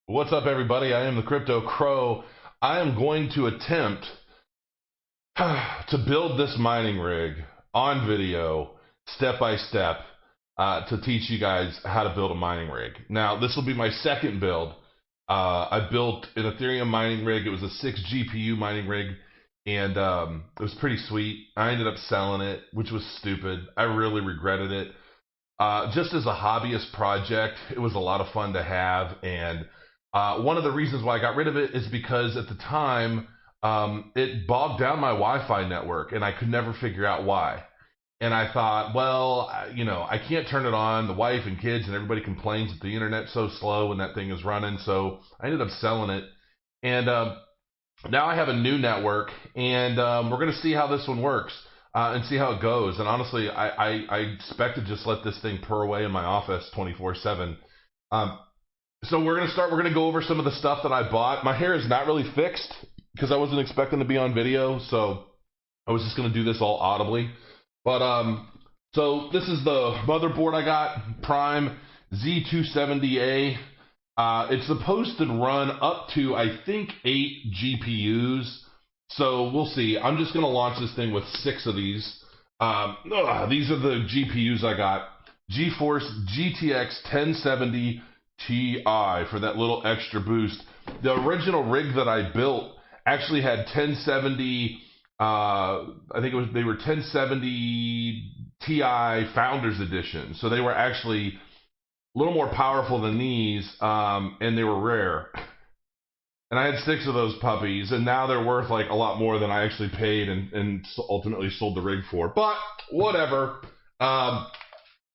What's up, everybody? I am the Crypto Crow. I am going to attempt to build this mining rig on video, step by step, to teach you guys how to build a mining rig. Now, this will be my second build. I built an Ethereum mining rig. It was a 6 GPU mining rig, and it was pretty sweet. I ended up selling it, which was stupid. I really regretted it. Just as a hobbyist project, it was a lot of fun to have, and one of the reasons why I got rid of it is because at the time, it bogged down my Wi-Fi network, and I could never figure out why. And I thought, well, I can't turn it on. The wife and kids and everybody complains that the internet's so slow when that thing is running, so I ended up selling it. And now I have a new network, and we're going to see how this one works and see how it goes. And honestly, I expect to just let this thing purr away in my office 24/7. So we're going to go over some of the stuff that I bought. My hair is not really fixed because I wasn't expecting to be on video, so I was just going to do this all audibly. But so this is the motherboard I got, Prime Z270A. It's supposed to run up to, I think, 8 GPUs. So we'll see. I'm just going to launch this thing with 6 of these. These are the GPUs I got. GeForce GTX 1070 Ti for that little extra boost. The original rig that I built actually had 1070, I think they were 1070 Ti Founders Edition. So they were actually a little more powerful than these, and they were rare. And I had 6 of those puppies, and now they're worth like a lot more than I actually paid and ultimately sold the rig for. But whatever.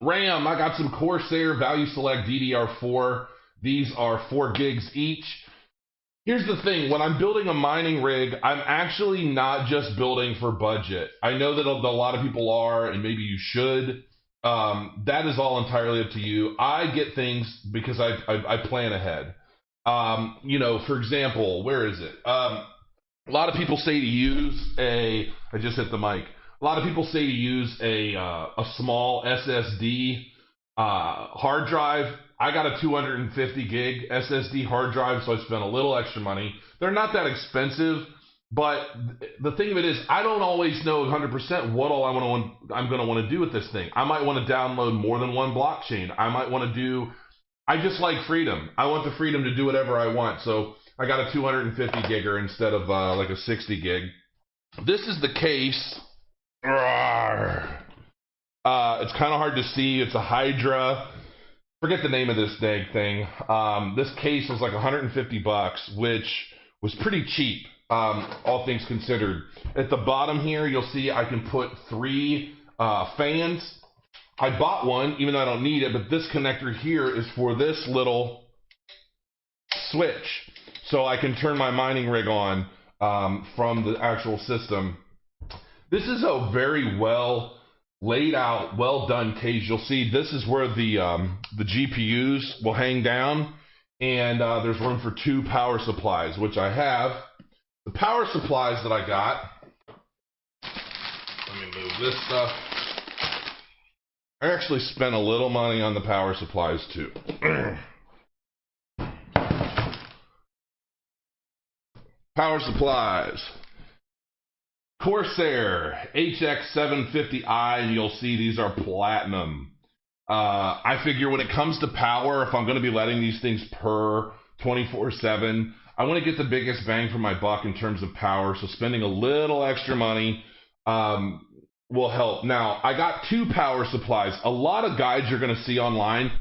RAM, I got some Corsair Value Select DDR4. These are 4 gigs each. Here's the thing, when I'm building a mining rig, I'm actually not just building for budget. I know that a lot of people are, and maybe you should. That is all entirely up to you. I get things because I plan ahead. For example, where is it? A lot of people say to use I just hit the mic. A lot of people say to use a small SSD hard drive. I got a 250 gig SSD hard drive, so I spent a little extra money. They're not that expensive, but the thing of it is, I don't always know 100% what all I'm going to want to do with this thing. I might want to download more than one blockchain. I just like freedom. I want the freedom to do whatever I want. So I got a 250 gigger instead of like a 60 gig. This is the case. It's kind of hard to see. It's a Hydra. Forget the name of this dang thing. This case was like $150, which was pretty cheap, all things considered. At the bottom here, you'll see I can put 3 fans. I bought one, even though I don't need it, but this connector here is for this little switch. So I can turn my mining rig on from the actual system. This is a very well laid out, well done case. You'll see this is where the GPUs will hang down, and there's room for 2 power supplies, which I have. The power supplies that I got, let me move this stuff. I actually spent a little money on the power supplies too. Power supplies. Corsair HX750i, and you'll see these are platinum. I figure when it comes to power, if I'm going to be letting these things purr 24/7, I want to get the biggest bang for my buck in terms of power, so spending a little extra money will help. Now, I got 2 power supplies. A lot of guides you're going to see online,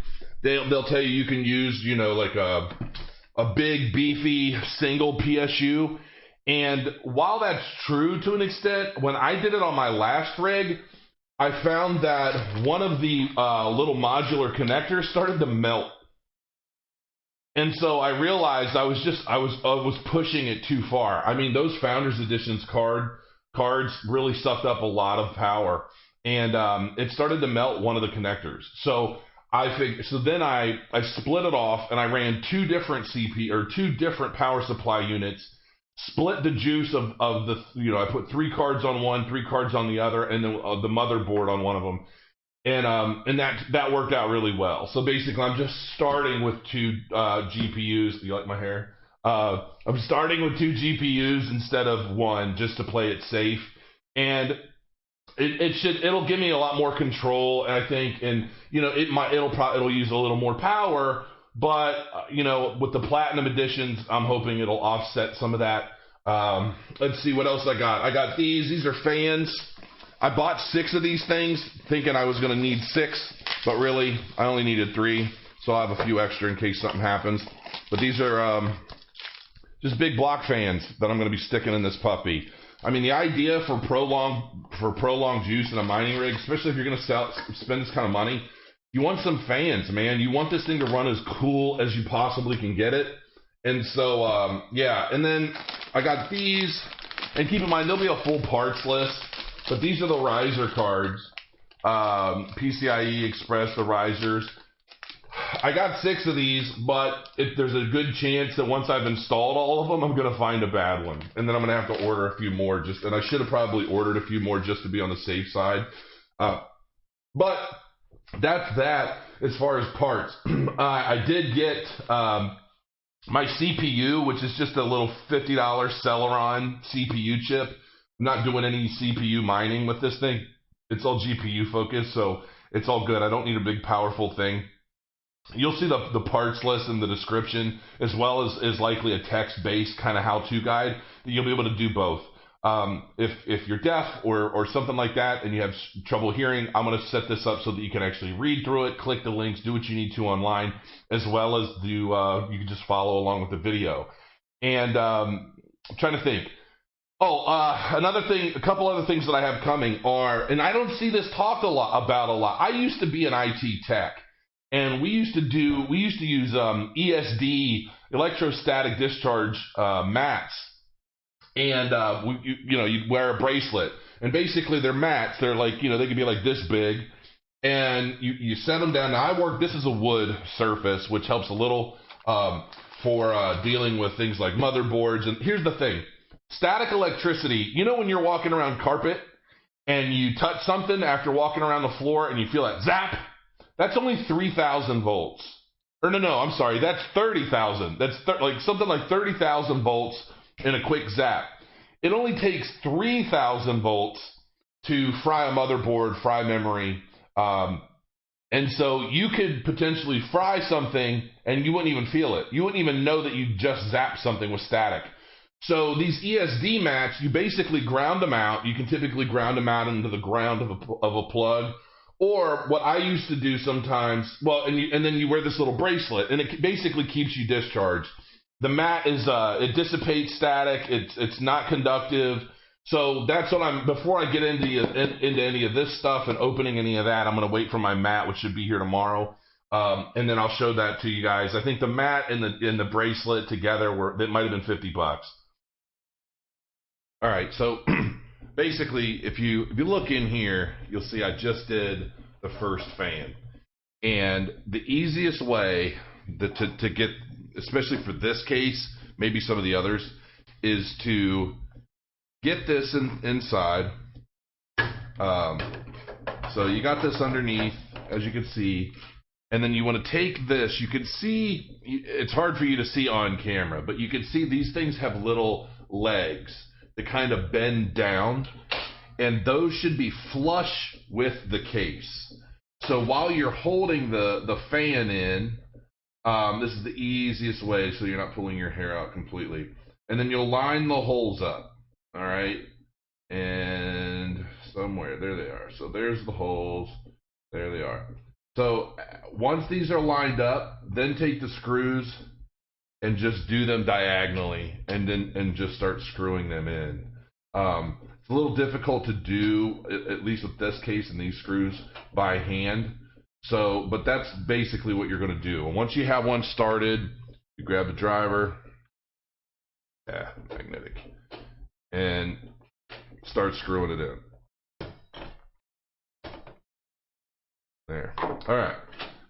they'll tell you can use, like a big, beefy, single PSU. And while that's true to an extent, when I did it on my last rig, I found that one of the little modular connectors started to melt. And so I realized I was pushing it too far. I mean, those Founders Editions cards really sucked up a lot of power, and it started to melt one of the connectors. So then I split it off, and I ran 2 different power supply units. Split the juice of the, I put 3 cards on one, 3 cards on the other, and then the motherboard on one of them. and that worked out really well. So basically, I'm just starting with 2 GPUs. Do you like my hair? I'm starting with 2 GPUs instead of 1, just to play it safe, and it'll give me a lot more control, I think, and you know it'll use a little more power, but you know, with the platinum editions, I'm hoping it'll offset some of that. Let's see what else I got. I got these are fans. I bought 6 of these things thinking I was going to need 6, but really I only needed 3, so I'll have a few extra in case something happens. But these are just big block fans that I'm going to be sticking in this puppy. I mean, the idea for prolonged use in a mining rig, especially if you're going to spend this kind of money, you want some fans, man. You want this thing to run as cool as you possibly can get it. And so, yeah. And then I got these, and keep in mind, there'll be a full parts list, but these are the riser cards. PCIe Express, the risers. I got 6 of these, but if there's a good chance that once I've installed all of them, I'm going to find a bad one. And then I'm going to have to order a few more. And I should have probably ordered a few more just to be on the safe side. But that's that as far as parts. I did get my CPU, which is just a little $50 Celeron CPU chip. I'm not doing any CPU mining with this thing. It's all GPU focused, so it's all good. I don't need a big, powerful thing. You'll see the parts list in the description, as well as likely a text-based kind of how-to guide. You'll be able to do both. If you're deaf or something like that and you have trouble hearing, I'm going to set this up so that you can actually read through it, click the links, do what you need to online, as well as you can just follow along with the video. And I'm trying to think. Another thing, a couple other things that I have coming are, and I don't see this talked about a lot. I used to be an IT tech. And we used to use ESD, electrostatic discharge mats, and you'd wear a bracelet, and basically they're mats. They're like, they could be like this big, and you set them down. Now this is a wood surface, which helps a little for dealing with things like motherboards. And here's the thing: static electricity. You know when you're walking around carpet and you touch something after walking around the floor and you feel that zap? That's only 3,000 volts. Or no, I'm sorry, that's 30,000. That's something like 30,000 volts in a quick zap. It only takes 3,000 volts to fry a motherboard, fry memory. And so you could potentially fry something and you wouldn't even feel it. You wouldn't even know that you just zapped something with static. So these ESD mats, you basically ground them out. You can typically ground them out into the ground of a plug. Or what I used to do sometimes, and then you wear this little bracelet, and it basically keeps you discharged. The mat it dissipates static. It's not conductive. So that's what before I get into any of this stuff and opening any of that, I'm going to wait for my mat, which should be here tomorrow. And then I'll show that to you guys. I think the mat and the bracelet together that might have been $50. All right, so basically, if you look in here, you'll see I just did the first fan. And the easiest way to get, especially for this case, maybe some of the others, is to get this inside. So you got this underneath, as you can see. And then you want to take this. You can see, it's hard for you to see on camera, but you can see these things have little legs that kind of bend down, and those should be flush with the case. So while you're holding the fan in, this is the easiest way so you're not pulling your hair out completely. And then you'll line the holes up, all right? And somewhere, there they are. So there's the holes, there they are. So once these are lined up, then take the screws and just do them diagonally, and just start screwing them in. It's a little difficult to do, at least with this case and these screws, by hand. So, but that's basically what you're going to do. And once you have one started, you grab the driver, magnetic, and start screwing it in. There. All right,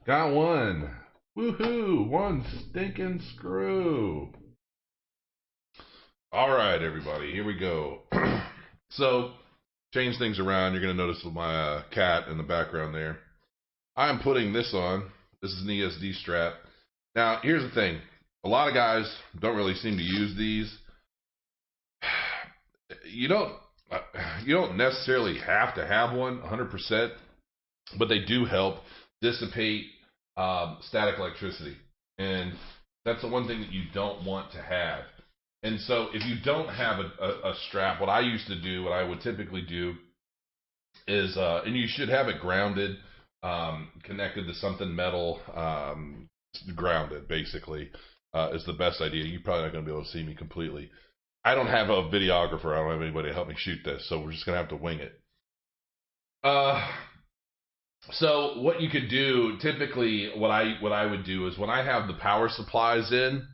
got one. Woohoo! One stinking screw. All right, everybody, here we go. So change things around. You're going to notice my cat in the background there. I'm putting this on. This is an ESD strap. Now, here's the thing. A lot of guys don't really seem to use these. You don't necessarily have to have one 100%, but they do help dissipate static electricity. And that's the one thing that you don't want to have. And so if you don't have a strap, what I used to do, what I would typically do is, and you should have it grounded, connected to something metal, grounded, basically, is the best idea. You're probably not going to be able to see me completely. I don't have a videographer. I don't have anybody to help me shoot this, so we're just going to have to wing it. So what you could do, typically, what I would do is when I have the power supplies in,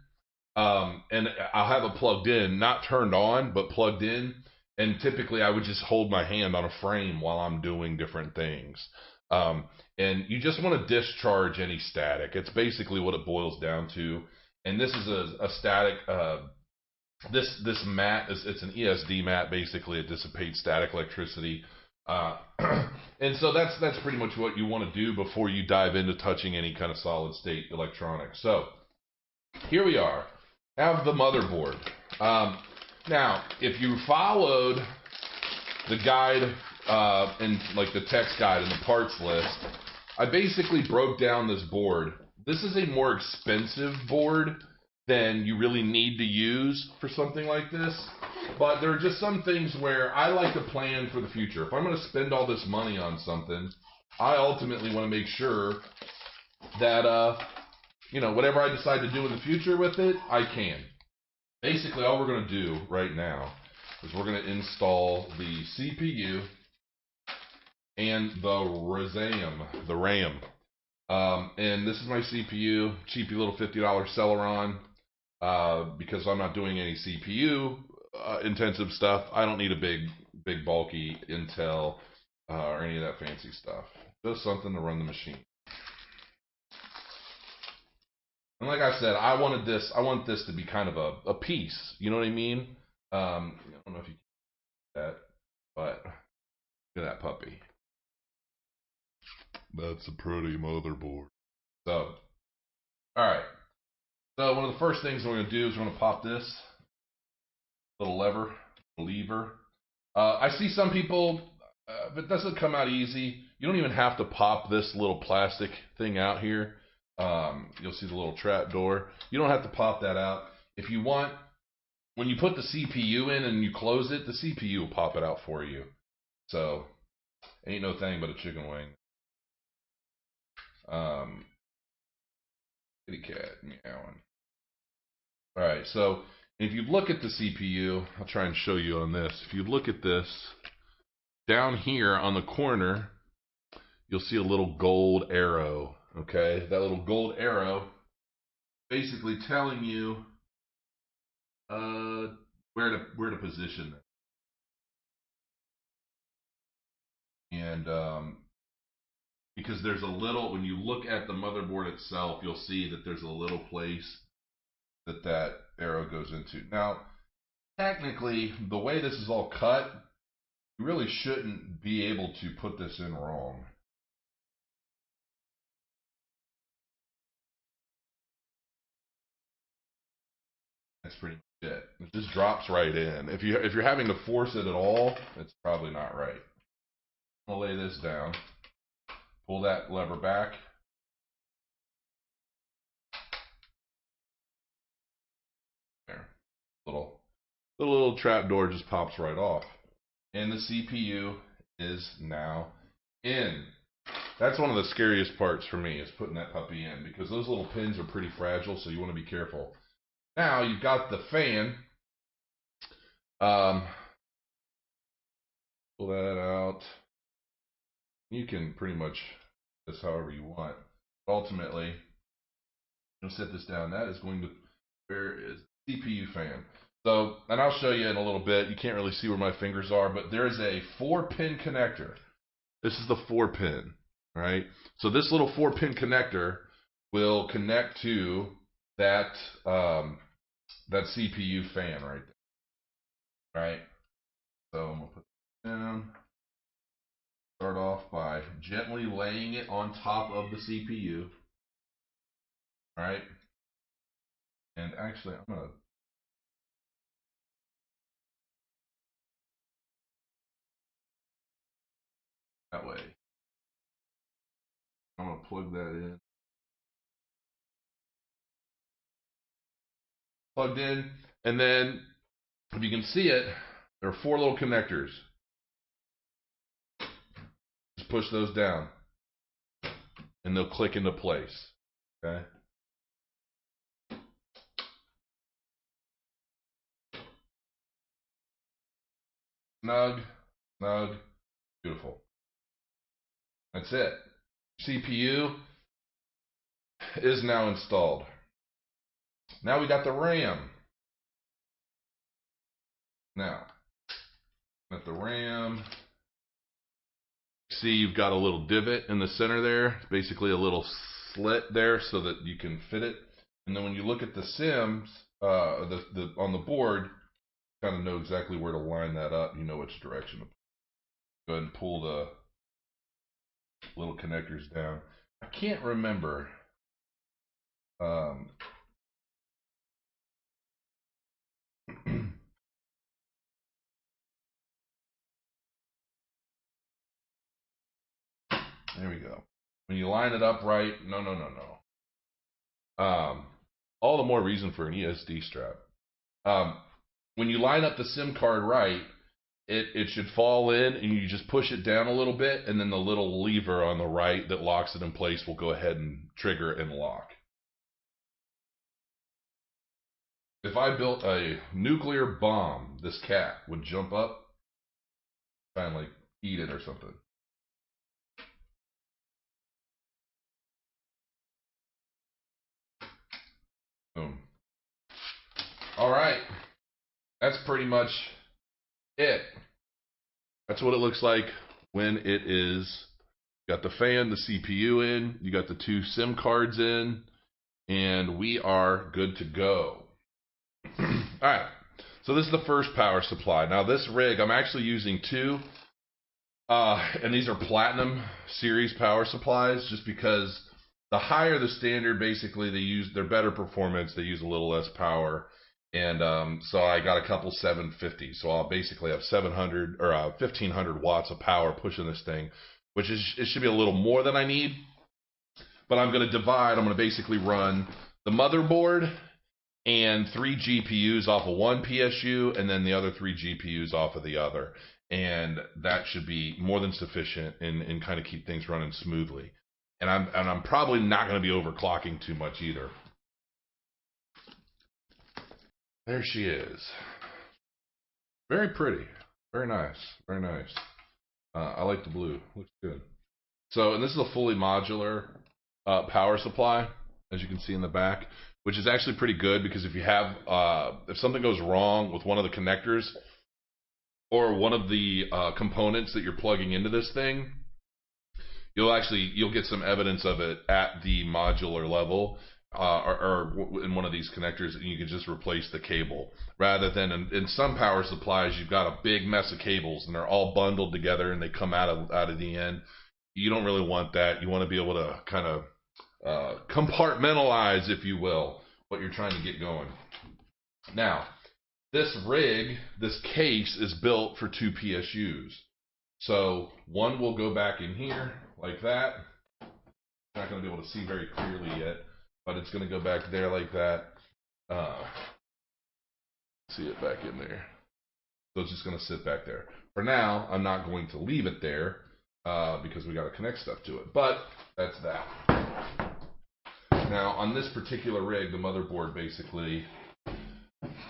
and I'll have it plugged in, not turned on, but plugged in, and typically I would just hold my hand on a frame while I'm doing different things. And you just want to discharge any static. It's basically what it boils down to. And this is a static. This mat it's an ESD mat. Basically, it dissipates static electricity. And so that's pretty much what you want to do before you dive into touching any kind of solid state electronics. So here we are. Have the motherboard. Now, if you followed the guide and like the text guide and the parts list, I basically broke down this board. This is a more expensive board than you really need to use for something like this. But there are just some things where I like to plan for the future. If I'm going to spend all this money on something, I ultimately want to make sure that, whatever I decide to do in the future with it, I can. Basically, all we're going to do right now is we're going to install the CPU and the RAM. And this is my CPU, cheapy little $50 Celeron. Because I'm not doing any CPU intensive stuff, I don't need a big bulky Intel or any of that fancy stuff. Just something to run the machine. And like I said, I want this to be kind of a piece. You know what I mean? I don't know if you can see that, but look at that puppy. That's a pretty motherboard. So, all right. So one of the first things we're going to do is we're going to pop this little lever. I see some people, if it doesn't come out easy, you don't even have to pop this little plastic thing out here. You'll see the little trap door. You don't have to pop that out. If you want, when you put the CPU in and you close it, the CPU will pop it out for you. So, ain't no thing but a chicken wing. Kitty cat meowing. Alright, so if you look at the CPU, I'll try and show you on this. If you look at this, down here on the corner, you'll see a little gold arrow. Okay, that little gold arrow basically telling you where to position it. And because there's a little, when you look at the motherboard itself, you'll see that there's a little place that arrow goes into. Now, technically, the way this is all cut, you really shouldn't be able to put this in wrong. That's pretty much it. It just drops right in. If you're having to force it at all, it's probably not right. I'm gonna lay this down. Pull that lever back. There. The little trap door just pops right off. And the CPU is now in. That's one of the scariest parts for me, is putting that puppy in, because those little pins are pretty fragile, so you want to be careful. Now you've got the fan. Pull that out. You can pretty much do this however you want. Ultimately, I'm going to set this down. That is going to, where is the CPU fan? So, and I'll show you in a little bit. You can't really see where my fingers are, but there is a 4-pin connector. This is the 4-pin, right? So this little 4-pin connector will connect to that that CPU fan right there, right? So I'm gonna put it down. Start off by gently laying it on top of the CPU. All right. And actually, I'm going to that way. I'm going to plug that in. Plugged in. And then, if you can see it, there are 4 little connectors. Just push those down. And they'll click into place. Okay. Snug, snug, beautiful. That's it. CPU is now installed. Now we got the RAM. Now, at the RAM, see you've got a little divot in the center there. It's basically a little slit there so that you can fit it. And then when you look at the sims, on the board, kind of know exactly where to line that up. You know which direction. Go ahead and pull the little connectors down. I can't remember. There we go. When you line it up right, no. All the more reason for an ESD strap. When you line up the SIM card right, it should fall in, and you just push it down a little bit, and then the little lever on the right that locks it in place will go ahead and trigger and lock. If I built a nuclear bomb, this cat would jump up, try and like eat it or something. Boom. All right. That's pretty much it. That's what it looks like when it is. Got the fan, the CPU in, you got the 2 SIM cards in, and we are good to go. All right. So this is the first power supply. Now this rig, I'm actually using 2, and these are Platinum series power supplies, just because the higher the standard, basically they're better performance, they use a little less power. And so I got a couple 750. So I'll basically have 700 or 1500 watts of power pushing this thing, which is, it should be a little more than I need. But I'm going to divide. I'm going to basically run the motherboard and 3 GPUs off of one PSU, and then the other 3 GPUs off of the other. And that should be more than sufficient and kind of keep things running smoothly. And I'm probably not going to be overclocking too much either. There she is. Very pretty. Very nice. Very nice. I like the blue. Looks good. So, and this is a fully modular power supply, as you can see in the back, which is actually pretty good, because if you have, if something goes wrong with one of the connectors or one of the components that you're plugging into this thing, you'll get some evidence of it at the modular level. Or in one of these connectors, and you can just replace the cable, rather than in some power supplies you've got a big mess of cables and they're all bundled together and they come out of the end. You don't really want that. You want to be able to kind of compartmentalize, if you will, what you're trying to get going. Now, this rig, this case, is built for 2 PSUs. So one will go back in here like that. Not going to be able to see very clearly yet, but it's going to go back there like that. See it back in there. So it's just going to sit back there. For now, I'm not going to leave it there because we got to connect stuff to it. But that's that. Now, on this particular rig, the motherboard, basically,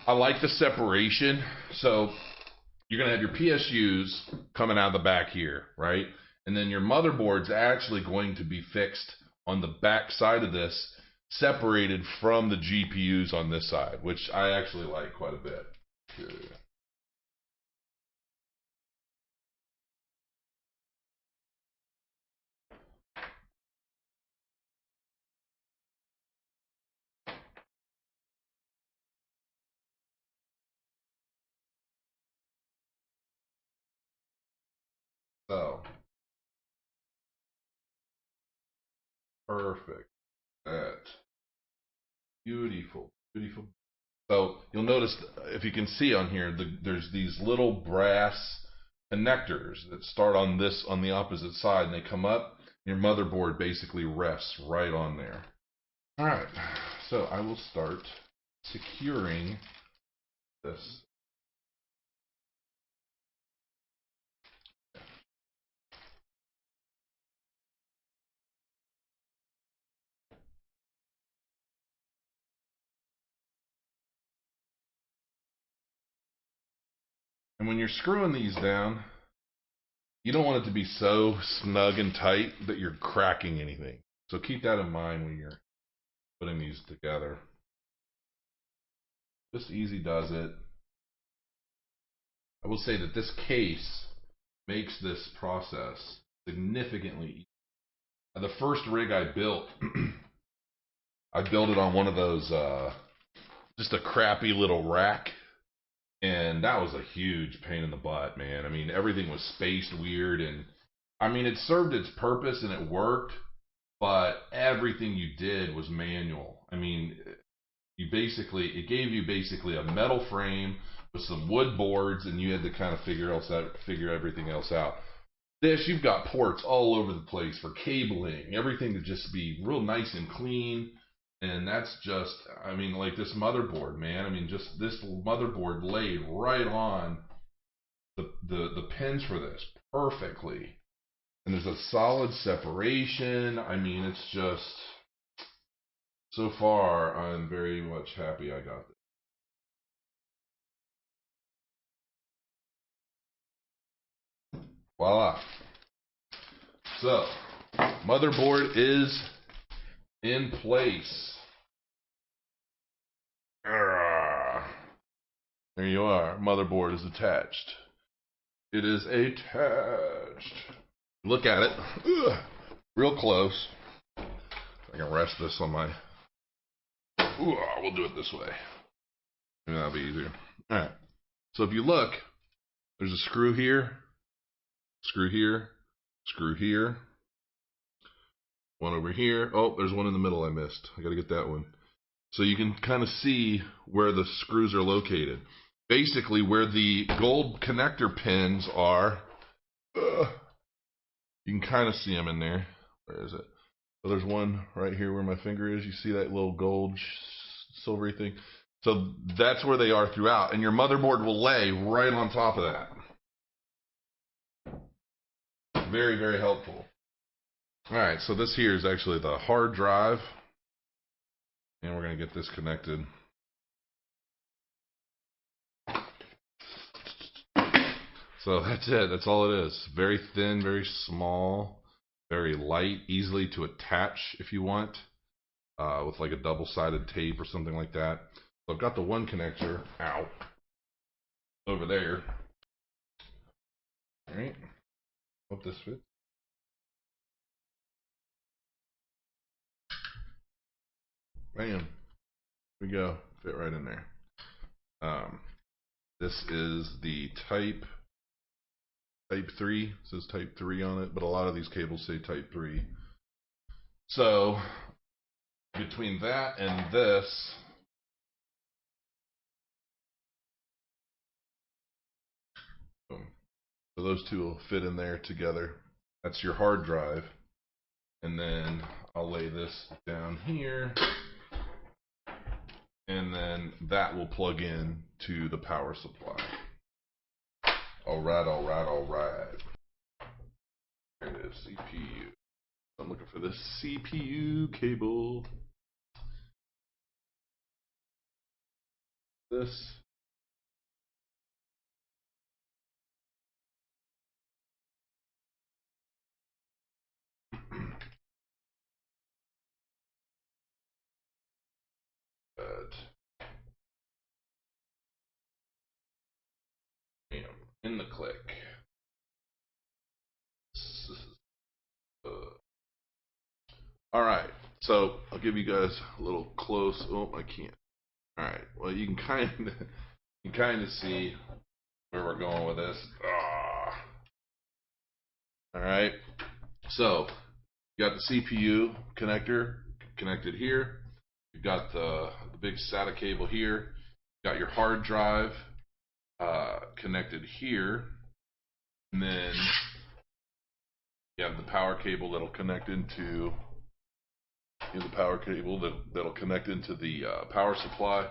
I like the separation. So you're going to have your PSUs coming out of the back here, right? And then your motherboard's actually going to be fixed on the back side of this, separated from the GPUs on this side, which I actually like quite a bit. So Perfect. That. Beautiful. Beautiful. So you'll notice, if you can see on here, there's these little brass connectors that start on the opposite side, and they come up. Your motherboard basically rests right on there. All right. So I will start securing this. And when you're screwing these down, you don't want it to be so snug and tight that you're cracking anything. So keep that in mind when you're putting these together. Just easy does it. I will say that this case makes this process significantly easier. The first rig I built, I built it on one of those, just a crappy little rack. And that was a huge pain in the butt, man. I mean, everything was spaced weird, and I mean, it served its purpose and it worked, but everything you did was manual. I mean, it gave you basically a metal frame with some wood boards, and you had to kind of figure everything else out. This, you've got ports all over the place for cabling, everything to just be real nice and clean. And that's just, I mean, like this motherboard, man. I mean, just this motherboard laid right on the pins for this perfectly. And there's a solid separation. I mean, it's just, so far, I'm very much happy I got this. Voila. So, motherboard is in place. There you are. Motherboard is attached. It is attached. Look at it. Ugh. Real close. I can rest this on my... we'll do it this way. Maybe that'll be easier. Alright. So if you look, there's a screw here, screw here, screw here, one over here. Oh, there's one in the middle I missed. I gotta get that one. So you can kind of see where the screws are located. Basically, where the gold connector pins are, you can kind of see them in there. Where is it? So there's one right here where my finger is. You see that little gold silvery thing? So that's where they are throughout. And your motherboard will lay right on top of that. Very, very helpful. All right, so this here is actually the hard drive. And we're going to get this connected. So that's it. That's all it is. Very thin, very small, very light, easily to attach if you want, with like a double-sided tape or something like that. So I've got the one connector out over there. All right. Hope this fits. Bam. Here we go. Fit right in there. This is the Type 3. It says Type 3 on it, but a lot of these cables say Type 3. So between that and this, boom. So those two will fit in there together. That's your hard drive. And then I'll lay this down here. And then that will plug in to the power supply. All right, all right, all right. There it is, CPU. I'm looking for the CPU cable. This. Bam, in the click. All right, so I'll give you guys a little close. Oh, I can't. All right, well you can kind of see where we're going with this. All right, so You got the CPU connector connected here. You've got the big SATA cable here. You've got your hard drive connected here. And then you have the power cable that'll connect into the power cable that'll connect into the power supply.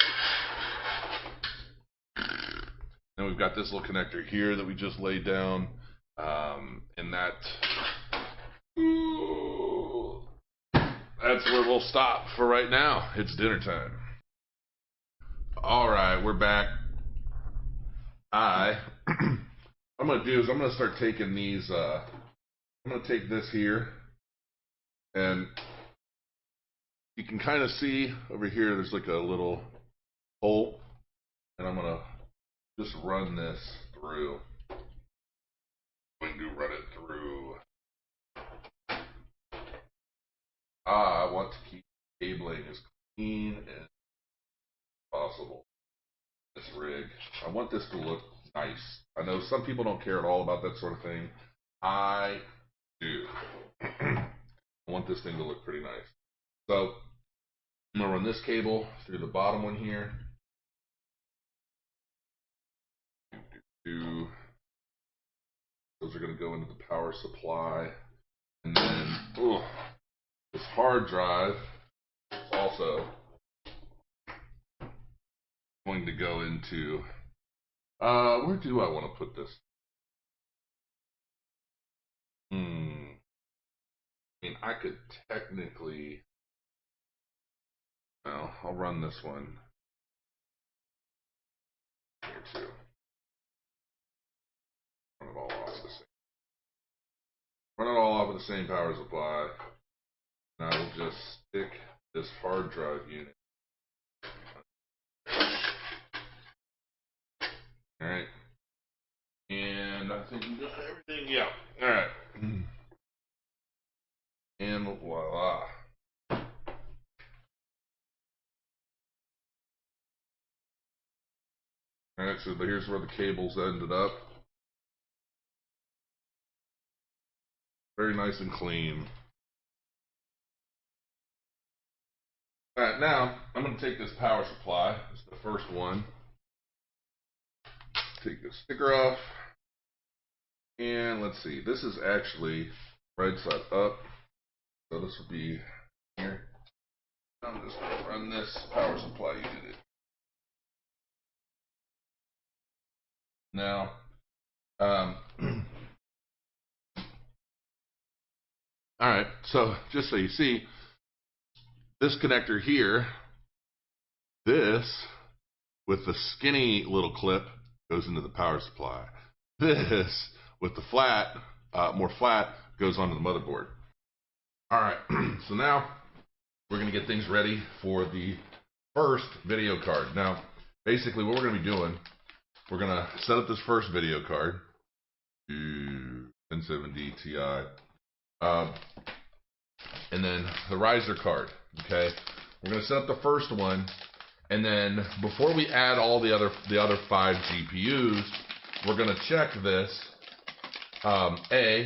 Then we've got this little connector here that we just laid down, and that's where we'll stop for right now. It's dinner time. All right, we're back. What I'm gonna do is I'm gonna start taking these. I'm gonna take this here, and you can kind of see over here. There's like a little hole, and I'm gonna just run this through. I'm going to run it through. I want to keep cabling as clean as possible. This rig. I want this to look nice. I know some people don't care at all about that sort of thing. I do. I want this thing to look pretty nice. So I'm going to run this cable through the bottom one here. Those are going to go into the power supply. And then this hard drive is also going to go into, where do I want to put this? I mean, I could technically, well, I'll run this one here too. Run it all off the same. Run it all off of the same power supply. And I will just stick this hard drive unit. Alright. And I think we got everything. Yeah. Alright. And voila. Alright, so here's where the cables ended up. Very nice and clean. Alright, now I'm going to take this power supply. It's the first one. Take the sticker off. And let's see. This is actually right side up. So this will be here. I'm just going to run this power supply unit. Now, alright, so just so you see, this connector here, this with the skinny little clip goes into the power supply. This with the flat, more flat, goes onto the motherboard. Alright, so now we're going to get things ready for the first video card. Now, basically what we're going to be doing, we're going to set up this first video card, 1070 Ti, and then the riser card, okay? We're going to set up the first one, and then before we add all the other 5 GPUs, we're going to check this.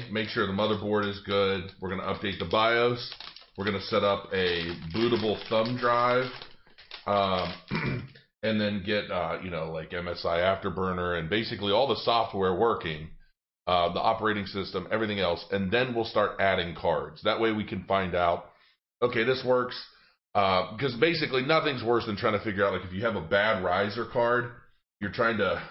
Make sure the motherboard is good. We're going to update the BIOS. We're going to set up a bootable thumb drive, and then get like MSI Afterburner and basically all the software working, the operating system, everything else, and then we'll start adding cards. That way we can find out, okay, this works, because basically nothing's worse than trying to figure out, like, if you have a bad riser card, you're trying to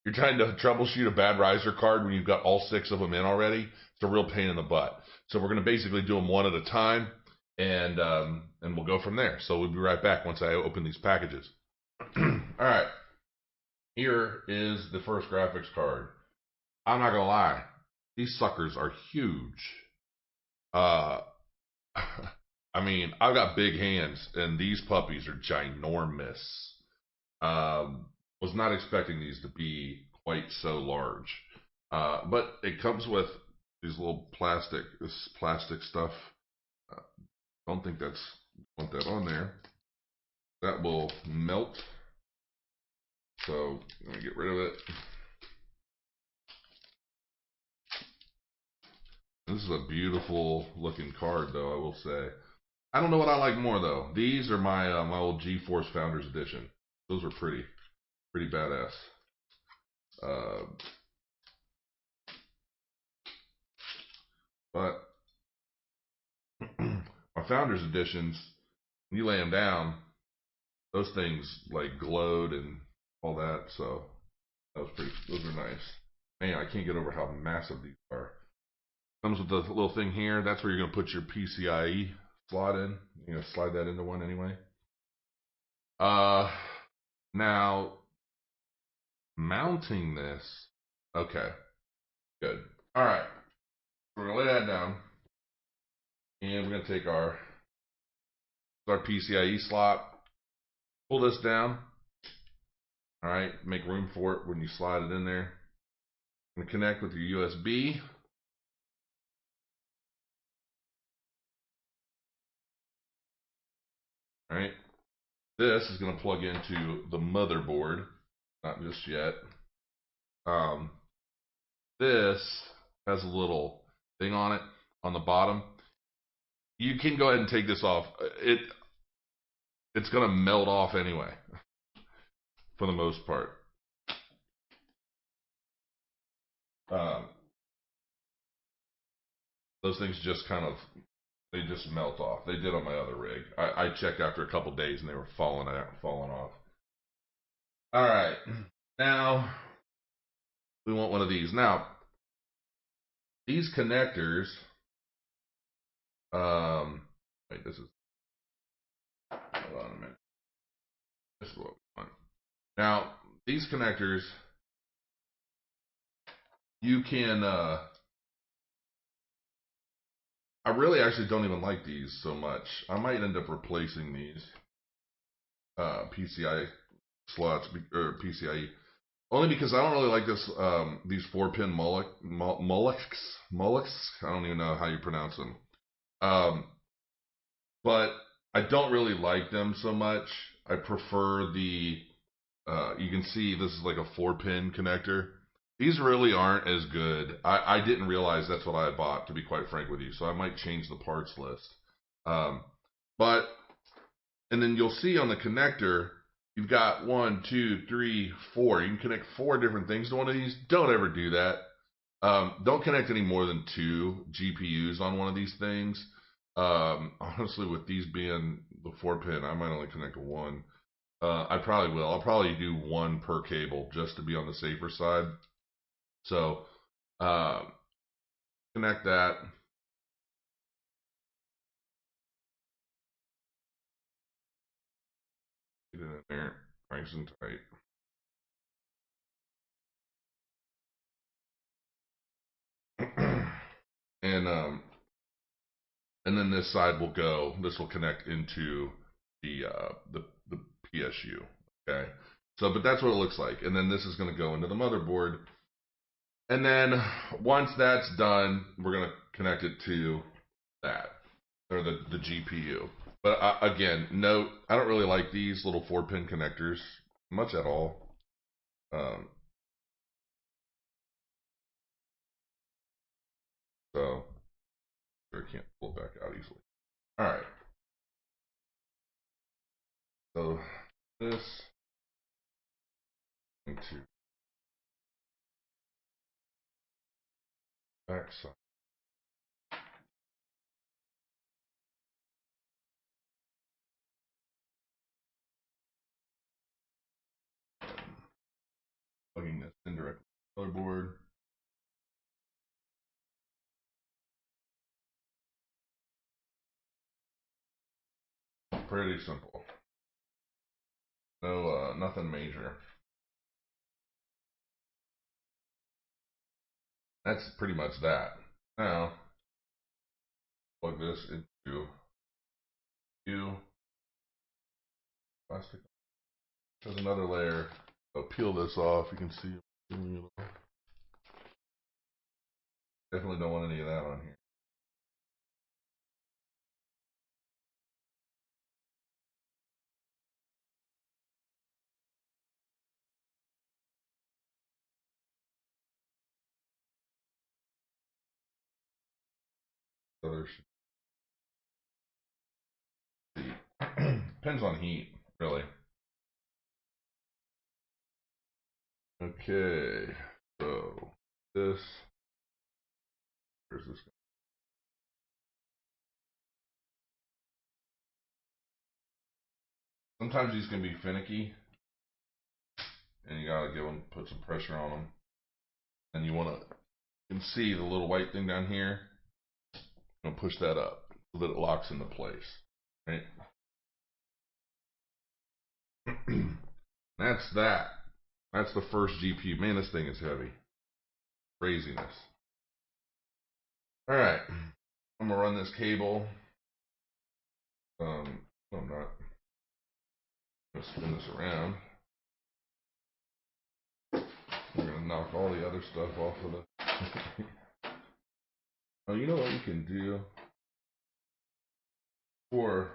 troubleshoot a bad riser card when you've got all 6 of them in already. It's a real pain in the butt. So we're going to basically do them one at a time, and we'll go from there. So we'll be right back once I open these packages. Alright, here is the first graphics card. I'm not gonna lie, these suckers are huge. I mean, I've got big hands, and these puppies are ginormous. Was not expecting these to be quite so large. But it comes with these little plastic stuff. Don't think want that on there. That will melt. So let me get rid of it. This is a beautiful looking card, though, I will say. I don't know what I like more, though. These are my my old GeForce Founders Edition. Those are pretty badass. But my Founders Editions, when you lay them down, those things like glowed and all that. So that was pretty. Those are nice. Man, I can't get over how massive these are. Comes with the little thing here. That's where you're gonna put your PCIe slot in. You're gonna slide that into one anyway. Now mounting this. Okay, good. All right, we're gonna lay that down, and we're gonna take our PCIe slot. Pull this down. All right, make room for it when you slide it in there. I'm gonna connect with your USB. All right, this is gonna plug into the motherboard. Not just yet. This has a little thing on it on the bottom. You can go ahead and take this off. It's gonna melt off anyway, for the most part. Those things just they just melt off. They did on my other rig. I checked after a couple days and they were falling off. All right, now we want one of these. Now these connectors. Wait, this is. Hold on a minute. This is what we want. Now these connectors, you can. I really actually don't even like these so much. I might end up replacing these PCI slots or PCIe only because I don't really like this these 4-pin mullocks. I don't even know how you pronounce them. But I don't really like them so much. I prefer the you can see this is like a 4-pin connector. These really aren't as good. I didn't realize that's what I bought, to be quite frank with you. So I might change the parts list. But, and then you'll see on the connector, you've got 1, 2, 3, 4. You can connect 4 different things to one of these. Don't ever do that. Don't connect any more than 2 GPUs on one of these things. Honestly, with these being the 4-pin, I might only connect 1. I probably will. I'll probably do 1 per cable just to be on the safer side. So, connect that. Get it in there, nice and tight. And then this side will go. This will connect into the PSU. Okay. So, but that's what it looks like. And then this is going to go into the motherboard. And then once that's done, we're going to connect it to that, or the GPU. But again, note, I don't really like these little 4-pin connectors much at all. So I can't pull it back out easily. All right. So this into backside. Plugging this in directly to the motherboard. Pretty simple. No, nothing major. That's pretty much that. Now, plug this into plastic. There's another layer. I'll peel this off. You can see. Definitely don't want any of that on here. other depends on heat, really. Okay, so this, where's this? Sometimes these can be finicky, and you gotta put some pressure on them. And you can see the little white thing down here. I'm gonna push that up so that it locks into place, right? That's that. That's the first GPU. Man, this thing is heavy. Craziness. All right, I'm gonna run this cable. I'm not gonna spin this around. We're gonna knock all the other stuff off of the. Oh, you know what you can do? For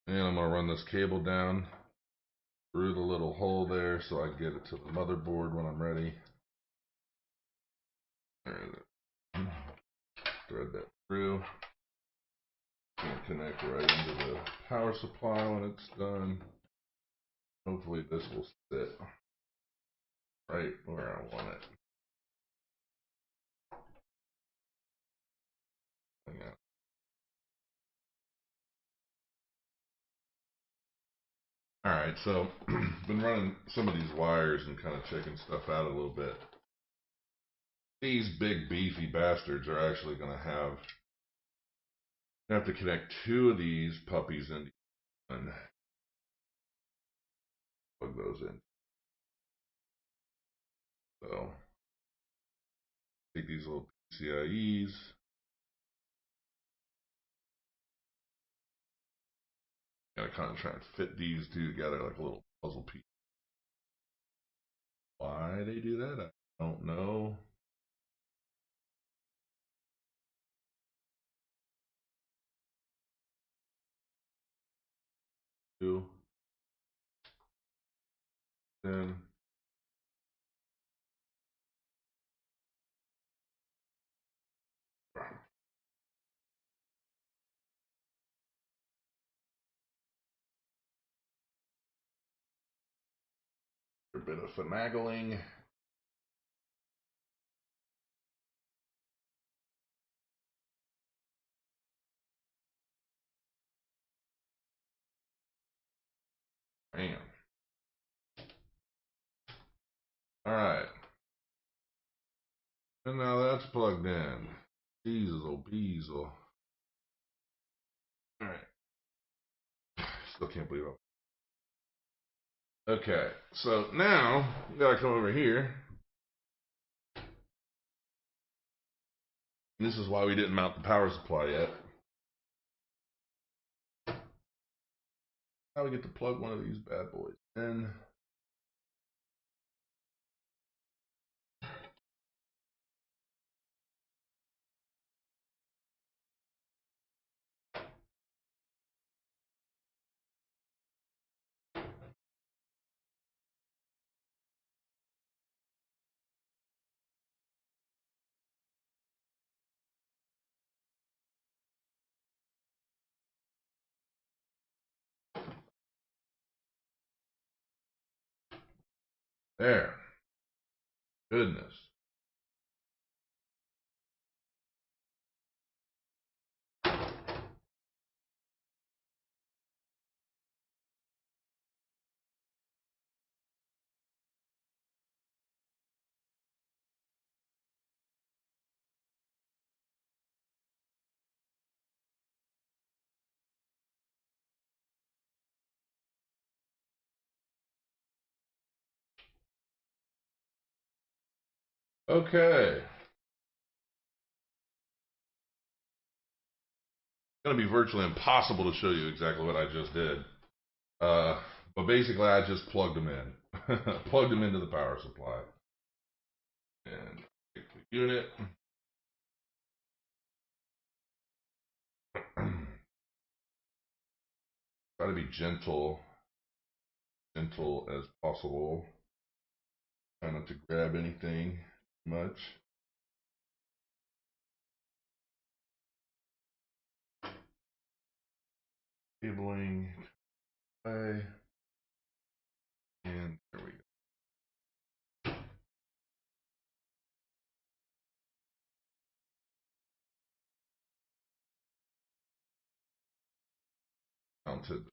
and I'm gonna run this cable down through the little hole there so I get it to the motherboard when I'm ready. Thread that through. And connect right into the power supply when it's done. Hopefully this will sit right where I want it. Alright, so been running some of these wires and kind of checking stuff out a little bit. These big beefy bastards are actually going to have to connect 2 of these puppies into one. Plug those in. So take these little PCIEs. Gotta kind of try and fit these two together like a little puzzle piece. Why they do that, I don't know. Then a bit of finagling. Bam. Alright. And now that's plugged in. Beezle. Alright. Still can't believe it. Okay, so now we gotta come over here. This is why we didn't mount the power supply yet. Now we get to plug one of these bad boys in. There. Goodness. Okay. It's going to be virtually impossible to show you exactly what I just did. But basically, I just plugged them in. Plugged them into the power supply. And take the unit. Try to be gentle as possible. Try not to grab anything much. Cabling. Okay. And there we go. Mounted.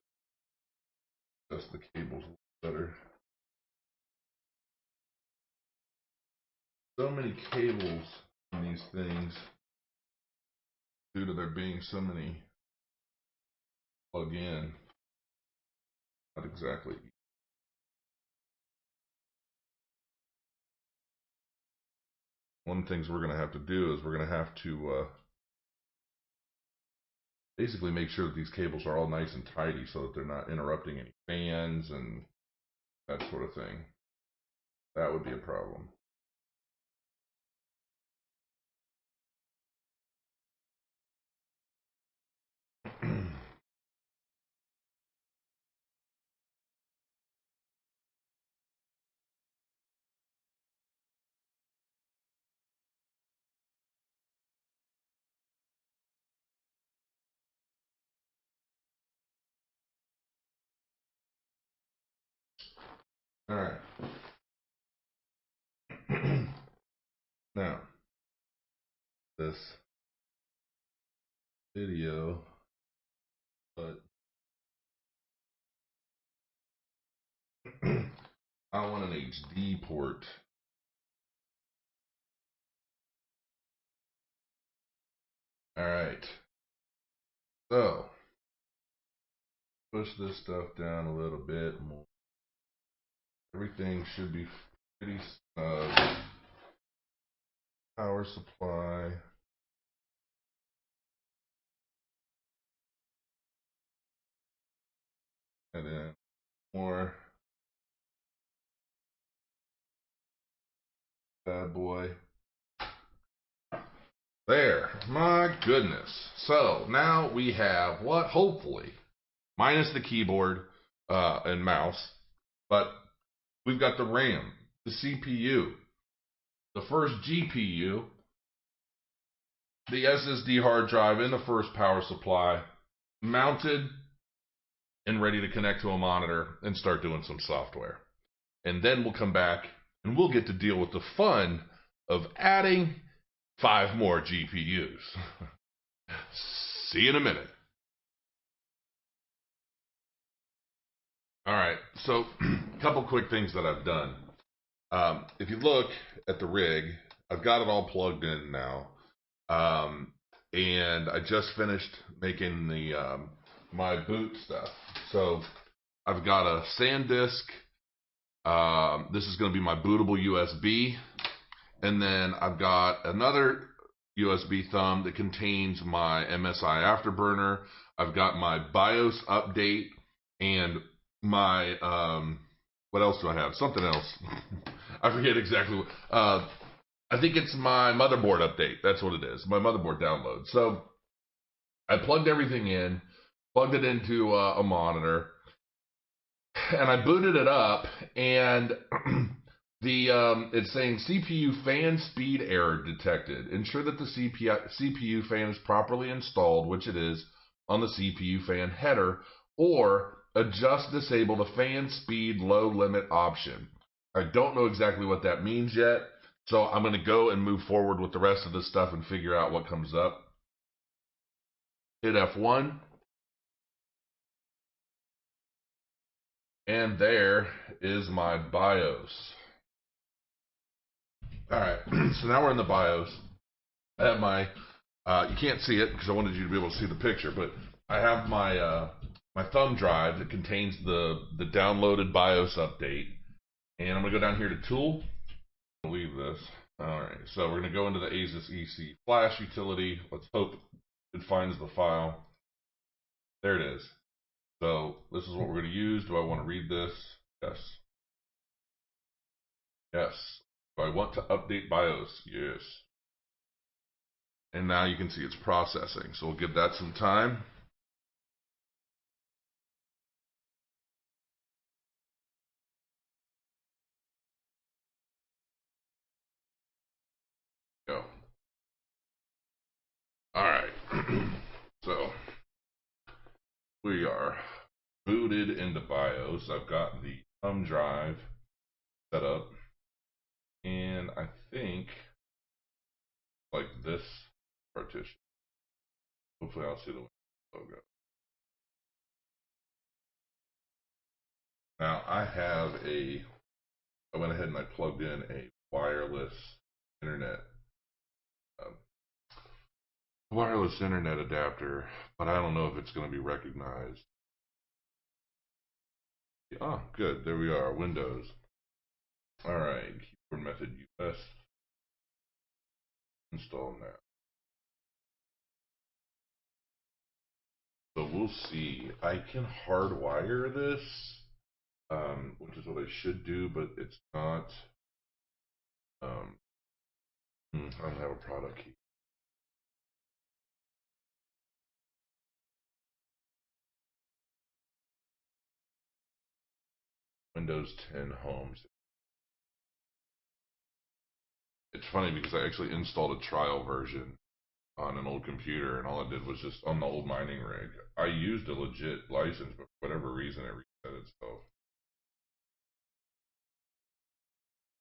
Adjust the cables a little better. So many cables in these things due to there being so many plug in. Not exactly. One of the things we're going to have to do is we're going to have to basically make sure that these cables are all nice and tidy so that they're not interrupting any fans and that sort of thing. That would be a problem. All right. Now, this video, but I want an HD port. All right. So, push this stuff down a little bit more. Everything should be pretty snug. Power supply. And then more. Bad boy. There. My goodness. So now we have what? Hopefully, minus the keyboard and mouse, but we've got the RAM, the CPU, the first GPU, the SSD hard drive, and the first power supply mounted and ready to connect to a monitor and start doing some software. And then we'll come back and we'll get to deal with the fun of adding 5 more GPUs. See you in a minute. All right, so a couple quick things that I've done. If you look at the rig, I've got it all plugged in now. And I just finished making the my boot stuff. So I've got a SanDisk. This is going to be my bootable USB. And then I've got another USB thumb that contains my MSI Afterburner. I've got my BIOS update and my, what else do I have? Something else. I forget exactly what. I think it's my motherboard update. That's what it is. My motherboard download. So I plugged everything in, plugged it into a monitor, and I booted it up, and it's saying CPU fan speed error detected. Ensure that the CPU fan is properly installed, which it is, on the CPU fan header, or disable the fan speed low limit option. I don't know exactly what that means yet, so I'm going to go and move forward with the rest of this stuff and figure out what comes up. Hit F1. And there is my BIOS. All right, so now we're in the BIOS. I have my, you can't see it because I wanted you to be able to see the picture, but I have my my thumb drive that contains the downloaded BIOS update. And I'm going to go down here to Tool. I'll leave this. All right, so we're going to go into the Asus EC Flash utility. Let's hope it finds the file. There it is. So this is what we're going to use. Do I want to read this? Yes. Yes. Do I want to update BIOS? Yes. And now you can see it's processing. So we'll give that some time. Go. All right. So we are booted into BIOS. I've got the thumb drive set up, and I think like this partition. Hopefully, I'll see the logo. Now I went ahead and I plugged in a wireless internet um, adapter, but I don't know if it's going to be recognized. Oh, good. There we are. Windows. All right. Keyboard method US. Install now. So we'll see. I can hardwire this, which is what I should do, but it's not. I don't have a product key. Windows 10 Home. It's funny because I actually installed a trial version on an old computer, and all it did was just on the old mining rig. I used a legit license, but for whatever reason, it reset itself.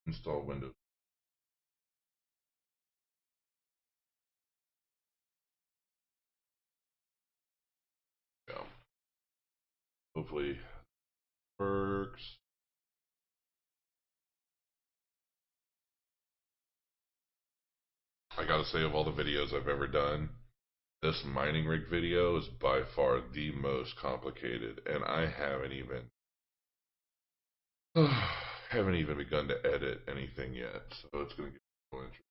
Install Windows. Yeah. Hopefully, it works. I gotta say, of all the videos I've ever done, this mining rig video is by far the most complicated, and I haven't even begun to edit anything yet, so it's gonna get so interesting.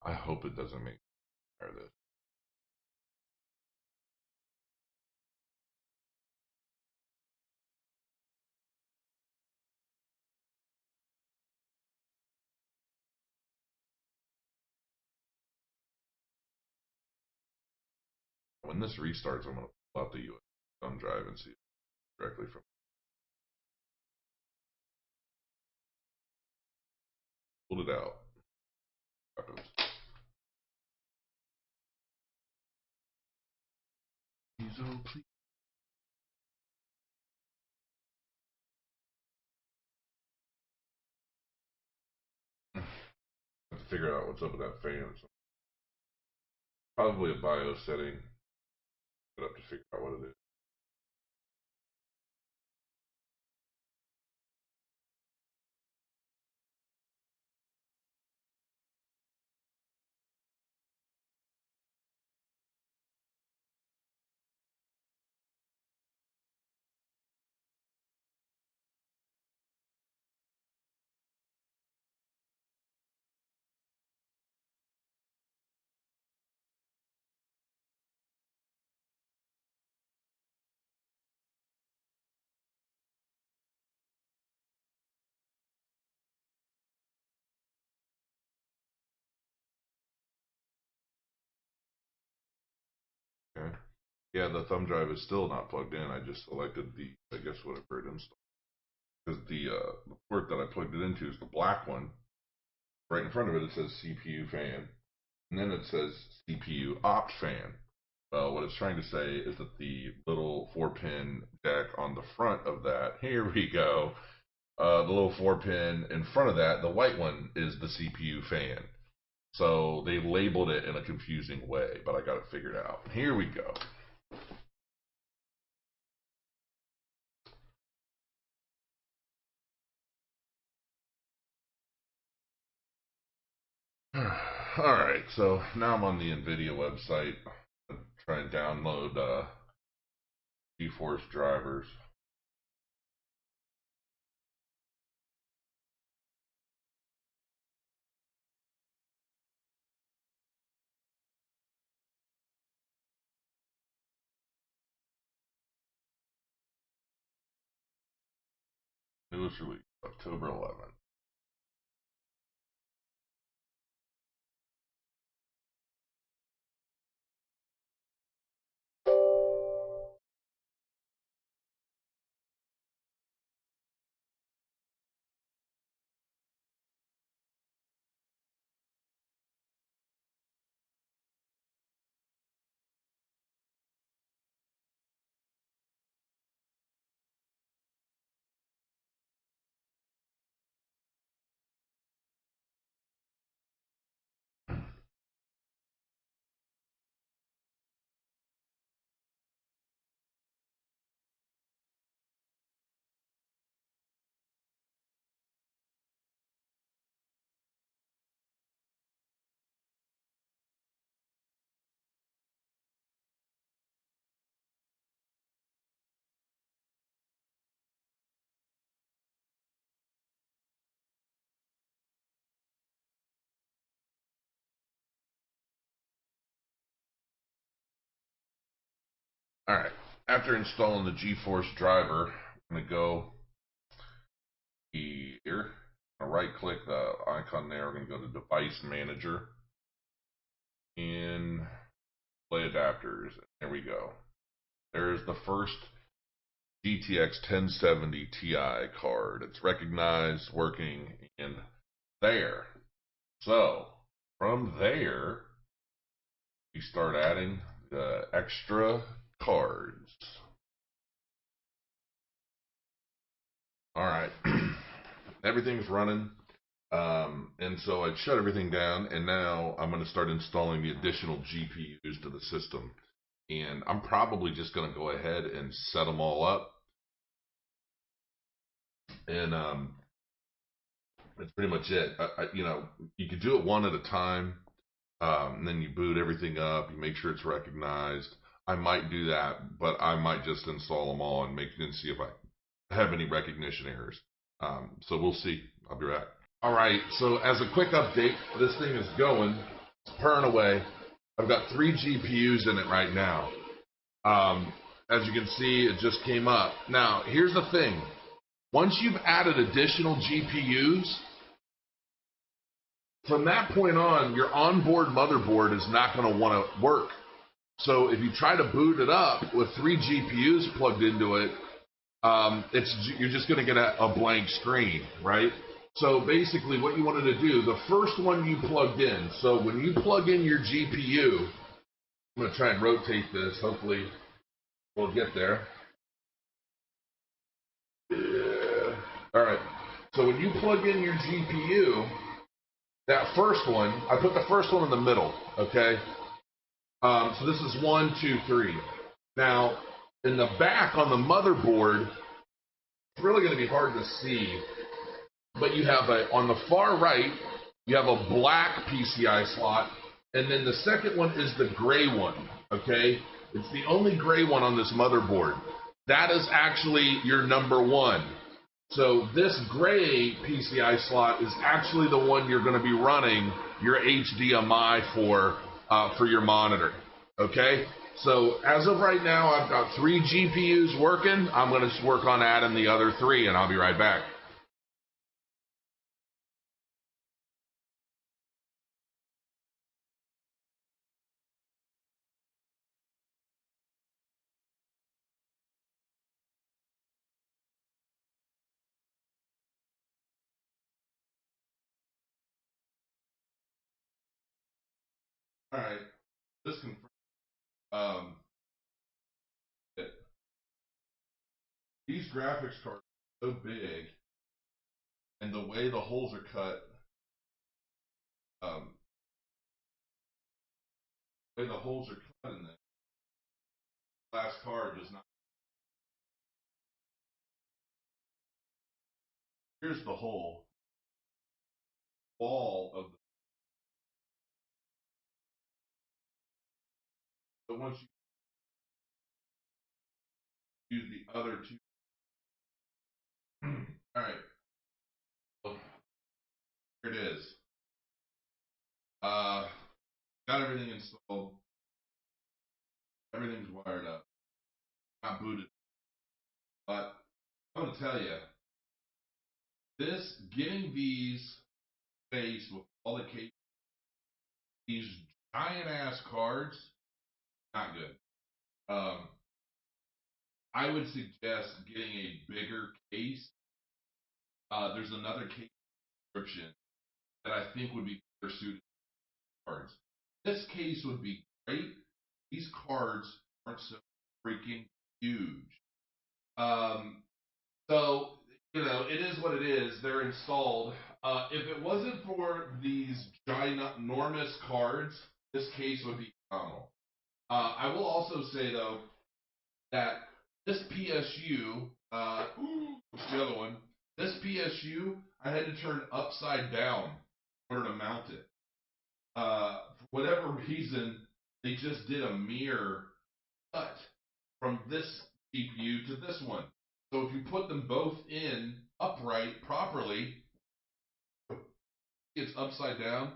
I hope it doesn't make me tired of this. When this restarts, I'm gonna pull out the USB thumb drive and see it directly from. Pulled it out. Please. I have to figure out what's up with that fan. So probably a BIOS setting. But I have to figure out what it is. Okay. Yeah, the thumb drive is still not plugged in. I just selected the, I guess, whatever it installed. Because the port that I plugged it into is the black one. Right in front of it, it says CPU fan. And then it says CPU opt fan. Well, what it's trying to say is that the little 4-pin jack on the front of that, here we go, the little 4-pin in front of that, the white one, is the CPU fan. So they labeled it in a confusing way, but I got it figured out. Here we go. All right, so now I'm on the NVIDIA website. I'm trying to download GeForce drivers. Newest release, October 11th. All right, after installing the GeForce driver, I'm going to go here. Right click the icon there. We're going to go to Device Manager and Play Adapters. There we go. There's the first GTX 1070 Ti card. It's recognized, working, and there. So from there, we start adding the extra cards. All right, everything's running. And so I shut everything down, and now I'm going to start installing the additional GPUs to the system. And I'm probably just going to go ahead and set them all up. And that's pretty much it. You know, you could do it one at a time, and then you boot everything up. You make sure it's recognized. I might do that, but I might just install them all and see if I have any recognition errors. So we'll see. I'll be right back. All right, so as a quick update, this thing is going, it's purring away. I've got 3 GPUs in it right now. As you can see, it just came up. Now, here's the thing. Once you've added additional GPUs, from that point on, your onboard motherboard is not going to want to work. So if you try to boot it up with 3 GPUs plugged into it, you're just going to get a blank screen, right? So basically what you wanted to do, the first one you plugged in, so when you plug in your GPU, I'm going to try and rotate this, hopefully we'll get there. Yeah. All right, so when you plug in your GPU, that first one, I put the first one in the middle, okay? So this is 1, 2, 3. Now, in the back on the motherboard, it's really going to be hard to see, but you have on the far right, you have a black PCI slot, and then the second one is the gray one, okay? It's the only gray one on this motherboard. That is actually your number 1. So this gray PCI slot is actually the one you're going to be running your HDMI for your monitor, okay? So as of right now, I've got 3 GPUs working. I'm going to work on adding the other 3, and I'll be right back. All right, this confirms that these graphics cards are so big, and the way the holes are cut, the way the holes are cut in this glass card does not. Here's the hole, wall of the. But once you use the other 2, all right, well, here it is. Got everything installed. Everything's wired up. Not booted. But I'm going to tell you, getting these faced with all the cases, these giant ass cards, not good. I would suggest getting a bigger case. There's another case description that I think would be better suited to cards. This case would be great. These cards aren't so freaking huge. So, you know, it is what it is. They're installed. If it wasn't for these ginormous cards, this case would be phenomenal. I will also say, though, that this PSU, what's the other one? This PSU, I had to turn upside down in order to mount it. For whatever reason, they just did a mirror cut from this GPU to this one. So if you put them both in upright properly, it's upside down.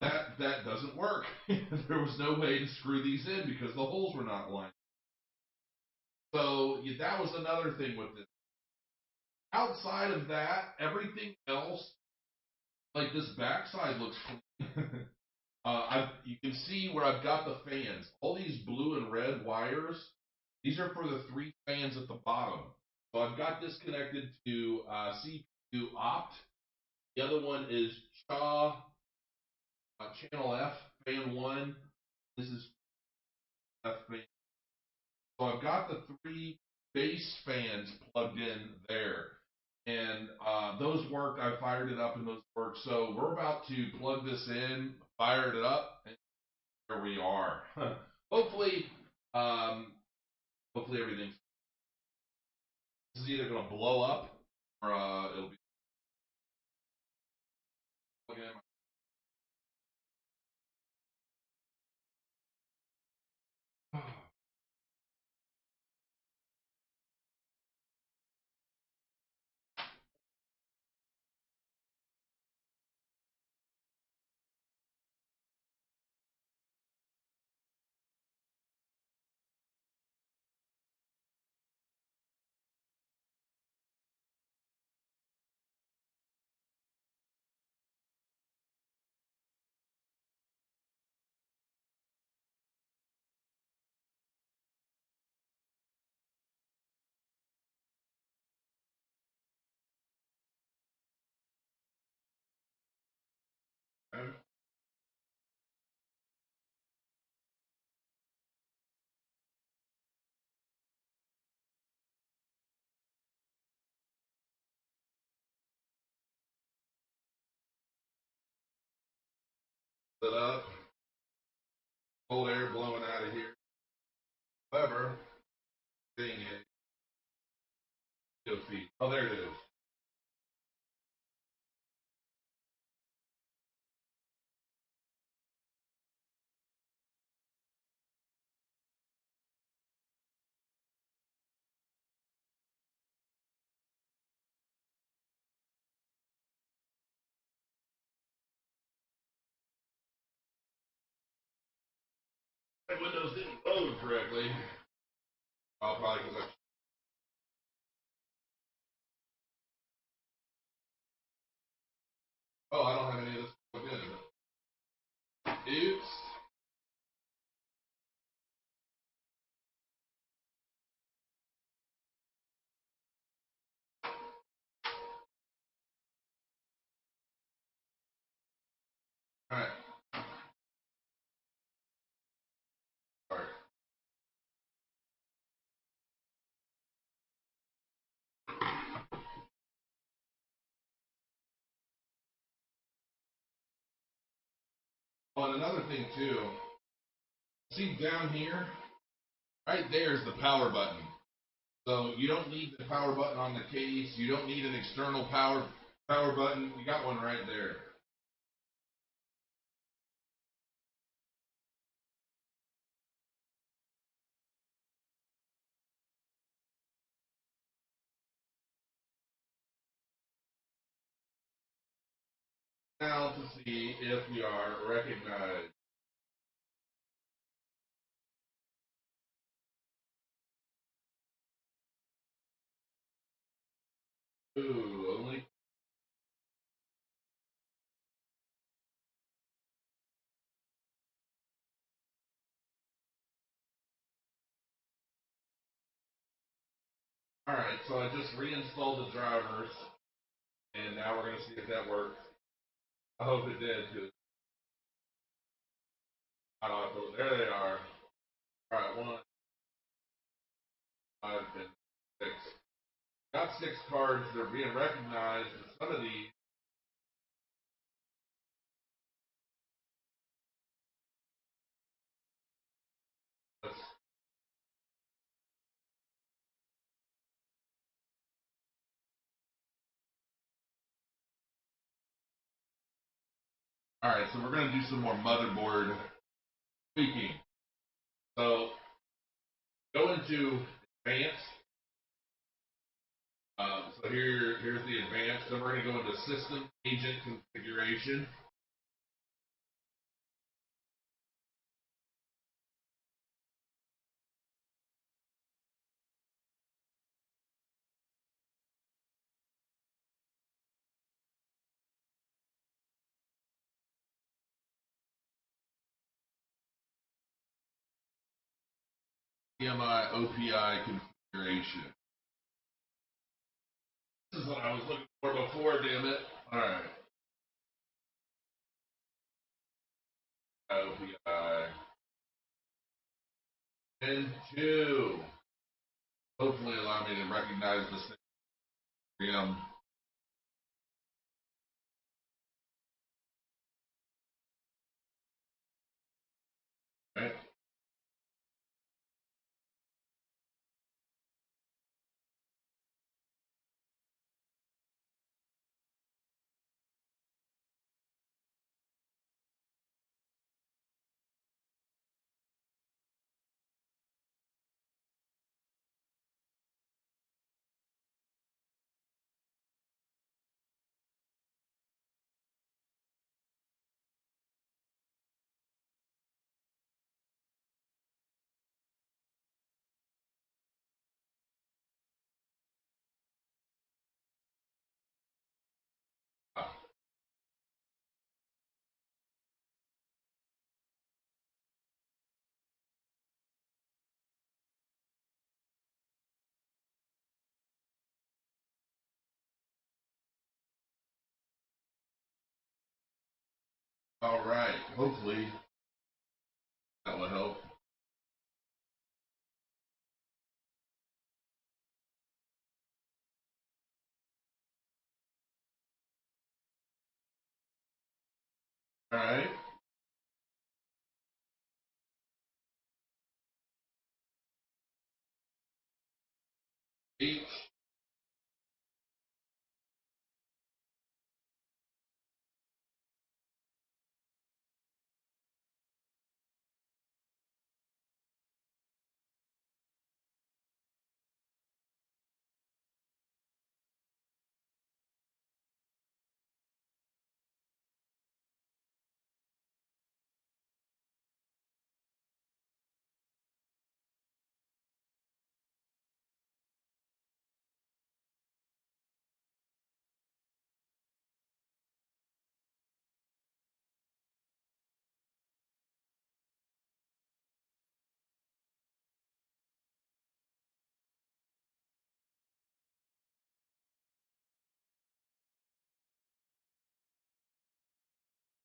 That doesn't work. There was no way to screw these in because the holes were not aligned. So that was another thing with this. Outside of that, everything else, like this backside looks clean. You can see where I've got the fans. All these blue and red wires, these are for the 3 fans at the bottom. So I've got this connected to CPU opt. The other one is CHA channel F, fan 1. This is F fan. So I've got the 3 base fans plugged in there. And those work. I fired it up and those work. So we're about to plug this in, fire it up, and there we are. Hopefully, hopefully everything's. This is either going to blow up or it'll be. It up. Cold air blowing out of here. However, seeing it, you'll see. Oh, there it is. My Windows didn't load correctly. Oh, probably because I don't have any of this plugged in. Oops. All right. Sorry. Oh, and another thing too. See down here, right there is the power button. So you don't need the power button on the case. You don't need an external power button. You got one right there. Now to see if we are recognized. Ooh, only. All right, so I just reinstalled the drivers, and now we're gonna see if that works. I hope it did, because I don't have to. There they are. All right, 1, 5, and 6. Got 6 cards. They're being recognized. And some of these. All right, so we're gonna do some more motherboard tweaking. So go into advanced. So here's the advanced. Then we're going to go into system agent configuration. EMI OPI configuration. This is what I was looking for before, damn it. Alright. OPI. And 2. Hopefully allow me to recognize this thing. Right. Alright. Hopefully that will help. Alright. H.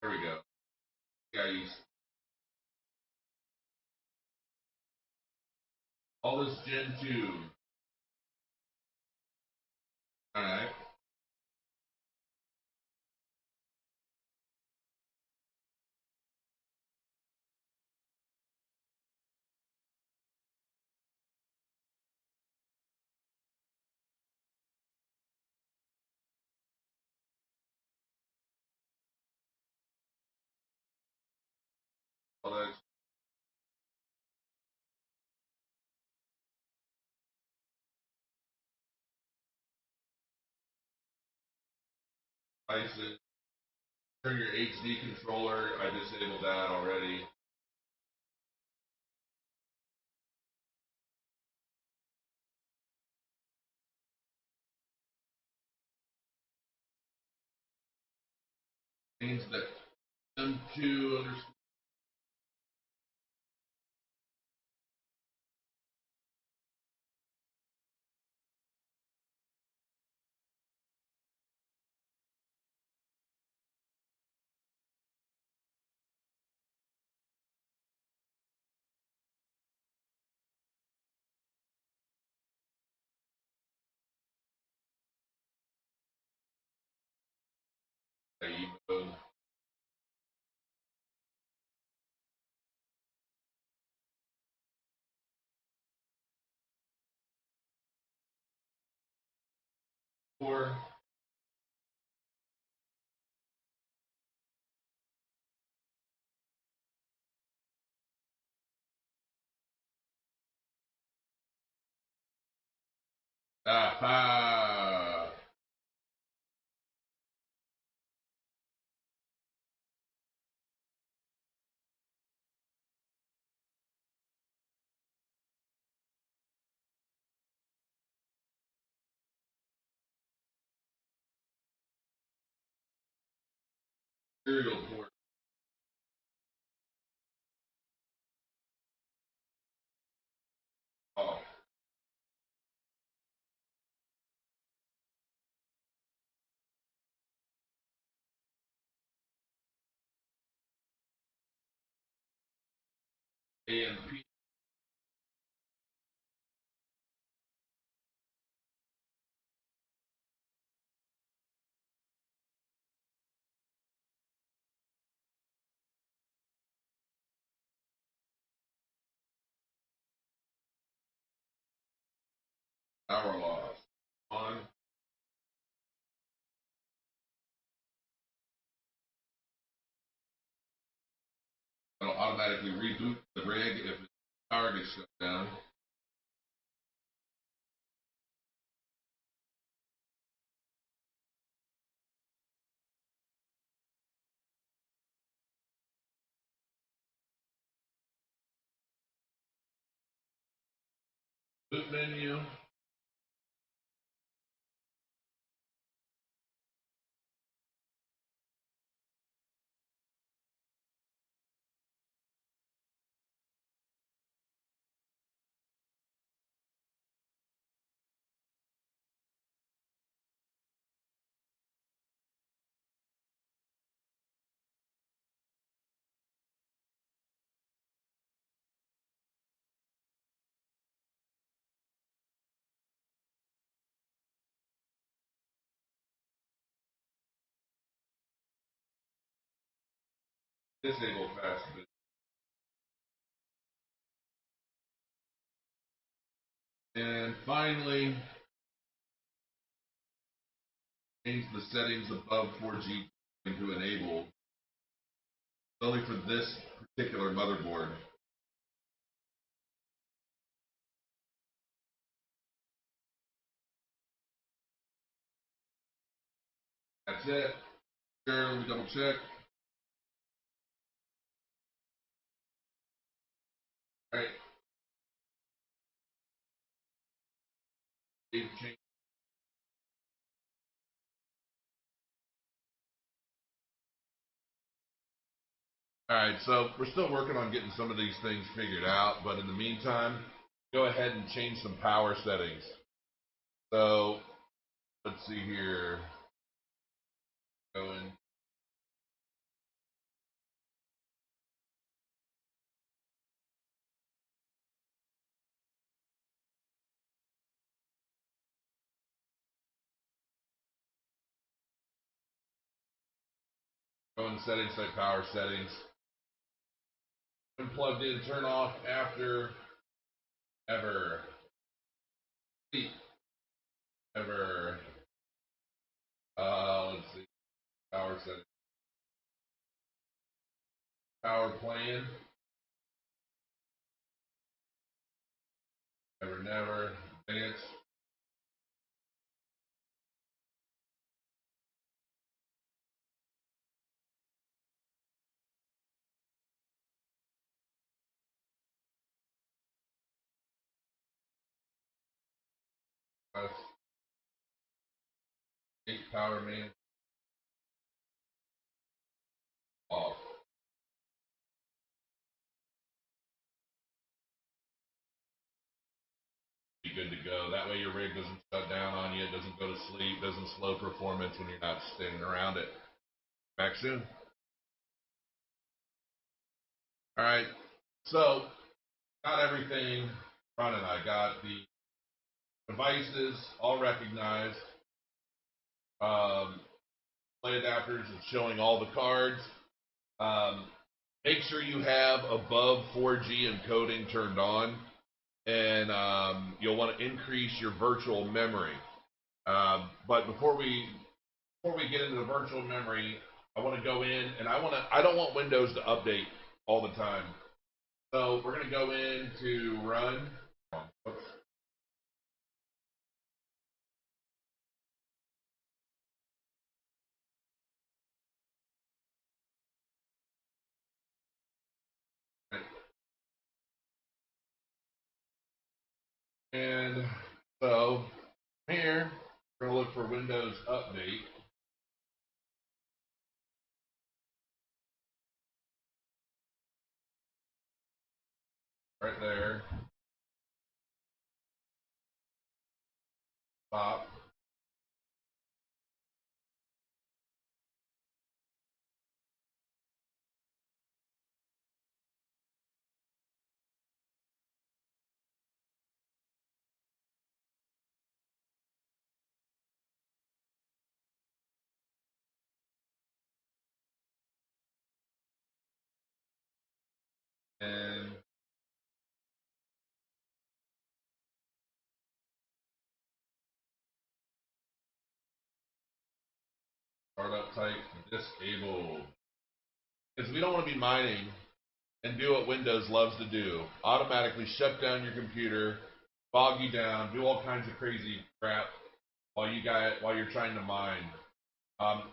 There we go. Guys. All this Gen 2. Alright. All that devices. Turn your HD controller. I disabled that already. Means that M2 underscore mode. Or aha. Serial port. and P. Power loss on. It'll automatically reboot the rig if the power gets shut down. Boot menu. Disable fast boot. And finally, change the settings above 4G to enable. Only for this particular motherboard. That's it. Sure, let me double check. All right. Change. All right, so we're still working on getting some of these things figured out, but in the meantime, go ahead and change some power settings. So let's see here. Go in. Go in settings, set power settings. When plugged in, turn off after ever. Sleep. Ever. Let's see. Power settings. Power plan. Never, never. Advance. Power man. Off. Be good to go. That way your rig doesn't shut down on you, it doesn't go to sleep, doesn't slow performance when you're not standing around it. Back soon. All right. So got everything running. I got the devices all recognized. Play adapters is showing all the cards. Make sure you have above 4G encoding turned on, and you'll want to increase your virtual memory. But before we get into the virtual memory, I want to go in and I don't want Windows to update all the time. So we're going to go in to run. Oops. And so here, we're going to look for Windows Update. Right there. Stop. And startup type disabled. Because we don't want to be mining and do what Windows loves to do. Automatically shut down your computer, bog you down, do all kinds of crazy crap while you're trying to mine. On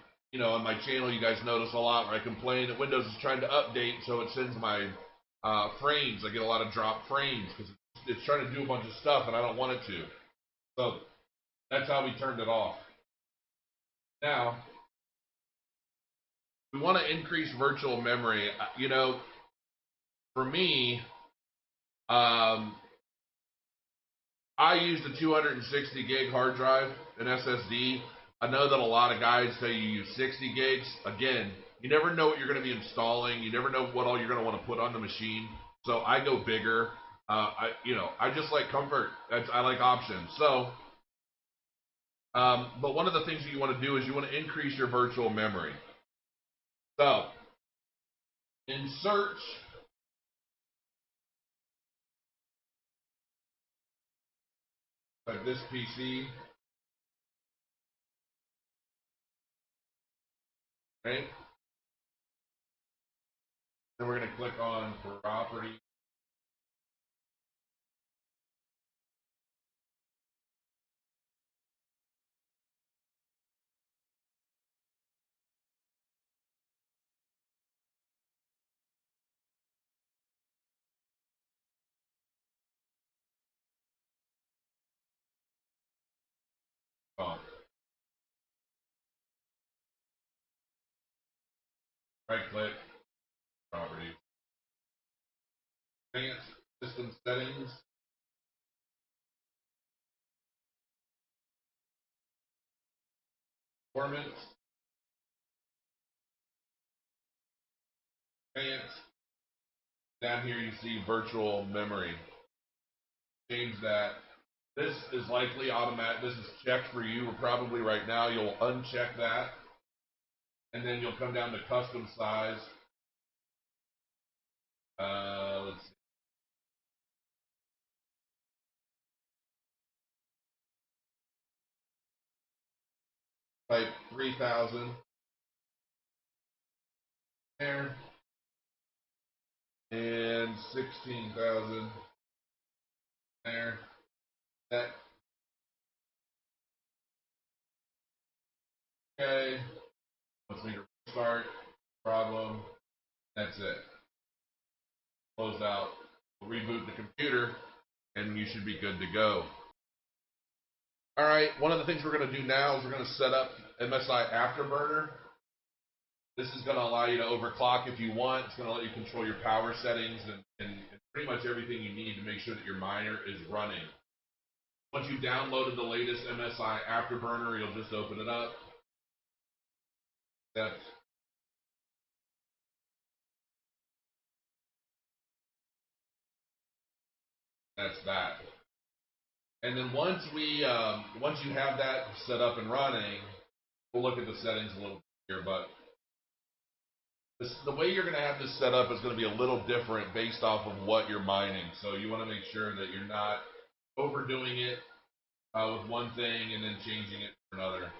my channel, you guys notice a lot where I complain that Windows is trying to update, so it sends my frames. I get a lot of drop frames because it's trying to do a bunch of stuff and I don't want it to. So that's how we turned it off. Now, we want to increase virtual memory. For me, I used a 260 gig hard drive, an SSD. I know that a lot of guys say you use 60 gigs. Again, you never know what you're going to be installing. You never know what all you're going to want to put on the machine. So I go bigger. I just like comfort. I like options. So, but one of the things that you want to do is you want to increase your virtual memory. So, in search, like this PC, right? Then we're going to click on property. Right click, properties. Advanced system settings. Performance. Advanced. Down here you see virtual memory. Change that. This is likely automatic. This is checked for you. Probably right now you'll uncheck that. And then you'll come down to custom size. Let's see. Type 3000 there. And 16,000 there. That. Okay. Let's make a restart. Problem. That's it. Close out. We'll reboot the computer, and you should be good to go. All right. One of the things we're going to do now is we're going to set up MSI Afterburner. This is going to allow you to overclock if you want. It's going to let you control your power settings and pretty much everything you need to make sure that your miner is running. Once you've downloaded the latest MSI Afterburner, you'll just open it up. That's that. And then once you have that set up and running, we'll look at the settings a little bit here. But the way you're going to have this set up is going to be a little different based off of what you're mining. So you want to make sure that you're not overdoing it with one thing and then changing it for another.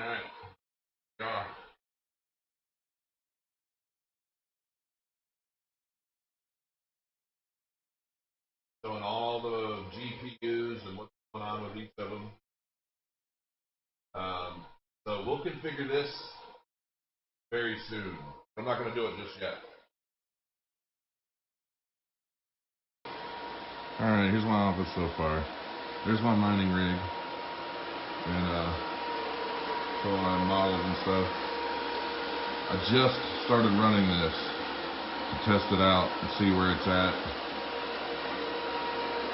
Alright. Yeah. Showing all the GPUs and what's going on with each of them. So we'll configure this very soon. I'm not going to do it just yet. Alright, here's my office so far. There's my mining rig. And showing my models and stuff. I just started running this to test it out and see where it's at.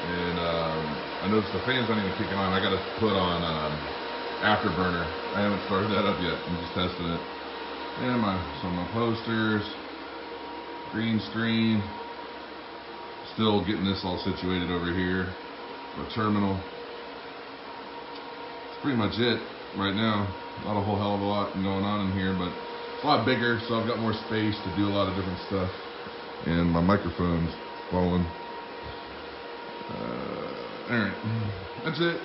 And I noticed the fan's not even kicking on. I got to put on Afterburner. I haven't started that up yet. I'm just testing it. And some of my posters, green screen. Still getting this all situated over here. The terminal. That's pretty much it right now. Not a whole hell of a lot going on in here, but it's a lot bigger, so I've got more space to do a lot of different stuff. And my microphone's falling. Alright, that's it.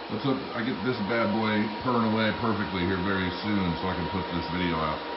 Let's hope I get this bad boy purring away perfectly here very soon so I can put this video out.